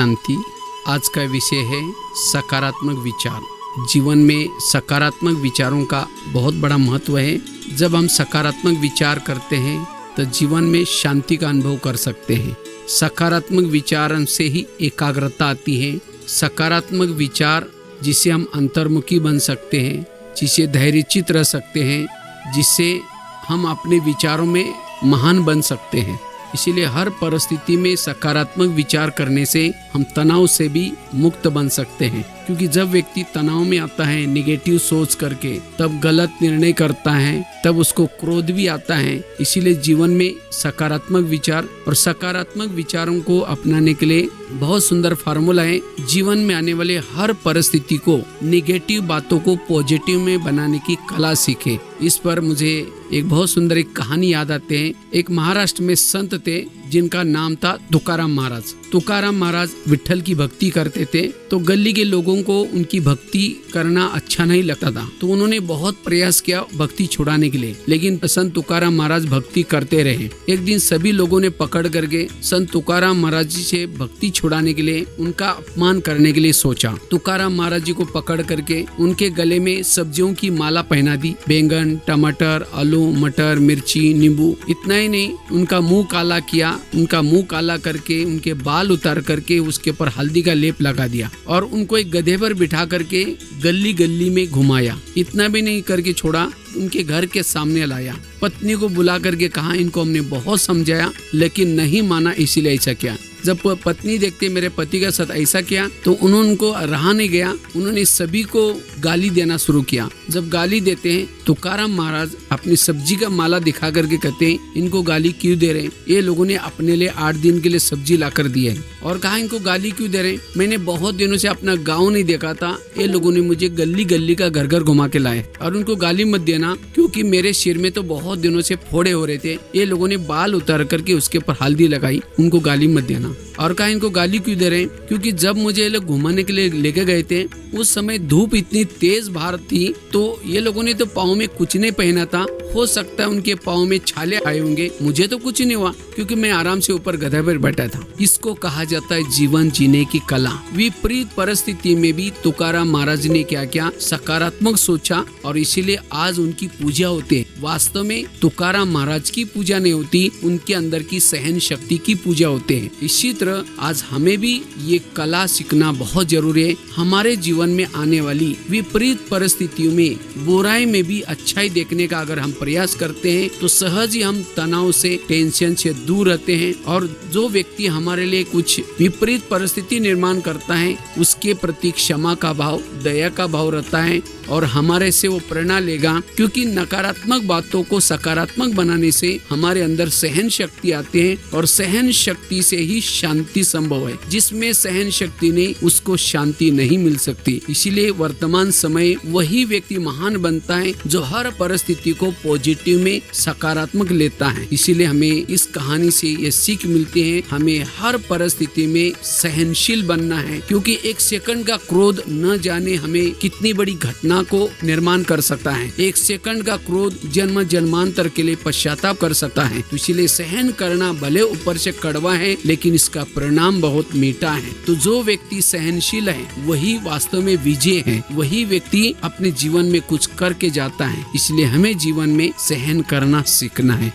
शांति। आज का विषय है सकारात्मक विचार। जीवन में सकारात्मक विचारों का बहुत बड़ा महत्व है। जब हम सकारात्मक विचार करते हैं तो जीवन में शांति का अनुभव कर सकते हैं। सकारात्मक विचार से ही एकाग्रता आती है। सकारात्मक विचार जिससे हम अंतर्मुखी बन सकते हैं, जिससे धैर्यचित रह सकते हैं, जिससे हम अपने विचारों में महान बन सकते हैं। इसीलिए हर परिस्थिति में सकारात्मक विचार करने से हम तनाव से भी मुक्त बन सकते हैं। क्योंकि जब व्यक्ति तनाव में आता है नेगेटिव सोच करके, तब गलत निर्णय करता है, तब उसको क्रोध भी आता है। इसीलिए जीवन में सकारात्मक विचार और सकारात्मक विचारों को अपनाने के लिए बहुत सुंदर फार्मूला है। जीवन में आने वाले हर परिस्थिति को, नेगेटिव बातों को पॉजिटिव में बनाने की कला सीखे। इस पर मुझे एक बहुत सुंदर एक कहानी याद आते हैं। एक महाराष्ट्र में संत थे जिनका नाम था तुकाराम महाराज। तुकाराम महाराज विठ्ठल की भक्ति करते थे, तो गली के लोगों को उनकी भक्ति करना अच्छा नहीं लगता था। तो उन्होंने बहुत प्रयास किया भक्ति छुड़ाने के लिए, लेकिन संत तुकाराम महाराज भक्ति करते रहे। एक दिन सभी लोगों ने पकड़ करके संत तुकाराम महाराज जी से भक्ति छुड़ाने के लिए उनका अपमान करने के लिए सोचा। तुकाराम महाराज जी को पकड़ करके उनके गले में सब्जियों की माला पहना दी। बैंगन, टमाटर, आलू, मटर, मिर्ची, नींबू। इतना ही नहीं, उनका मुंह काला किया। उनका मुंह काला करके उनके बाल उतार करके उसके ऊपर हल्दी का लेप लगा दिया और उनको एक गधे पर बिठा करके गली गली में घुमाया। इतना भी नहीं करके छोड़ा, उनके घर के सामने लाया। पत्नी को बुला करके कहा, इनको हमने बहुत समझाया लेकिन नहीं माना, इसीलिए ऐसा किया। जब पत्नी देखते मेरे पति के साथ ऐसा किया, तो उनको रहा नहीं गया। उन्होंने सभी को गाली देना शुरू किया। जब गाली देते हैं, तुकाराम महाराज अपनी सब्जी का माला दिखा करके कहते हैं, इनको गाली क्यों दे रहे हैं? ये लोगों ने अपने लिए 8 दिन के लिए सब्जी ला कर दी है। और कहा, इनको गाली क्यों दे रहे हैं? मैंने बहुत दिनों से अपना गाँव नहीं देखा था, ये लोगों ने मुझे गली गली का घर घर घुमा के लाए। और उनको गाली मत देना, क्योंकि मेरे सिर में तो बहुत दिनों से फोड़े हो रहे थे। ये लोगों ने बाल उतार करके उसके ऊपर हल्दी लगाई, उनको गाली मत देना। और कहा, इनको गाली क्यों दे रहे हैं? क्योंकि जब मुझे ये लोग घुमाने के लिए लेके गए थे, उस समय धूप इतनी तेज बाहर थी, तो ये लोगों ने तो पाँव में कुछ नहीं पहना था। हो सकता है उनके पाँव में छाले आए होंगे, मुझे तो कुछ नहीं हुआ क्योंकि मैं आराम से ऊपर गधे पर बैठा था। इसको कहा जाता है जीवन जीने की कला। विपरीत परिस्थिति में भी तुकाराम महाराज ने क्या किया? सकारात्मक सोचा, और इसीलिए आज उनकी पूजा होती है। वास्तव में तुकाराम महाराज की पूजा नहीं होती, उनके अंदर की सहन शक्ति की पूजा होते हैं। इसी तरह आज हमें भी ये कला सीखना बहुत जरूरी है। हमारे जीवन में आने वाली विपरीत परिस्थितियों में, बुराई में भी अच्छाई देखने का अगर हम प्रयास करते हैं, तो सहज ही हम तनाव से, टेंशन से दूर रहते हैं। और जो व्यक्ति हमारे लिए कुछ विपरीत परिस्थिति निर्माण करता है, उसके प्रति क्षमा का भाव, दया का भाव रहता है और हमारे से वो प्रेरणा लेगा। क्योंकि नकारात्मक बातों को सकारात्मक बनाने से हमारे अंदर सहन शक्ति आती है, और सहन शक्ति से ही शांति संभव है। जिसमें सहन शक्ति नहीं, उसको शांति नहीं मिल सकती। इसीलिए वर्तमान समय वही व्यक्ति महान बनता है जो हर परिस्थिति को पॉजिटिव में, सकारात्मक लेता है। इसीलिए हमें इस कहानी से ये सीख मिलती है, हमें हर परिस्थिति में सहनशील बनना है। क्योंकि एक सेकंड का क्रोध न जाने हमें कितनी बड़ी घटना को निर्माण कर सकता है। एक सेकंड का क्रोध जन्म जन्मांतर के लिए पश्चाताप कर सकता है। तो इसीलिए सहन करना भले ऊपर से कड़वा है, लेकिन इसका परिणाम बहुत मीठा है। तो जो व्यक्ति सहनशील है, वही वास्तव में विजय है। वही व्यक्ति अपने जीवन में कुछ करके जाता है। इसलिए हमें जीवन में सहन करना सीखना है।